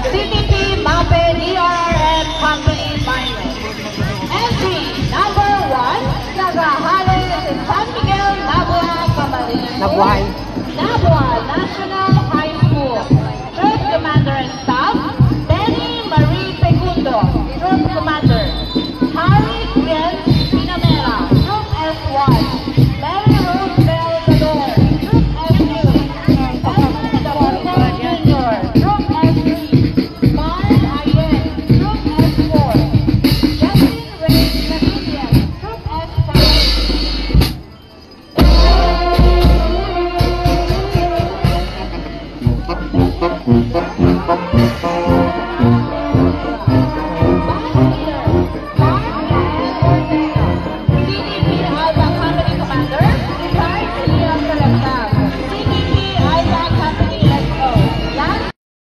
CTP Mape DRM Company Pilot. Entry number 1, Nagahales San Miguel, Nabua, Camarines. Nabuhay. Nabua National High School. Troop Commander and Staff, Benny Marie Segundo, Troop Commander. Harry Jens Pinamera, Troop S1. Mary Rose Belgador, Troop S2. Edmund Dabuco Jr., Troop S3. Mark Ayen, Troop S4. Justin Ray Casillas, Troop S5. Thank you.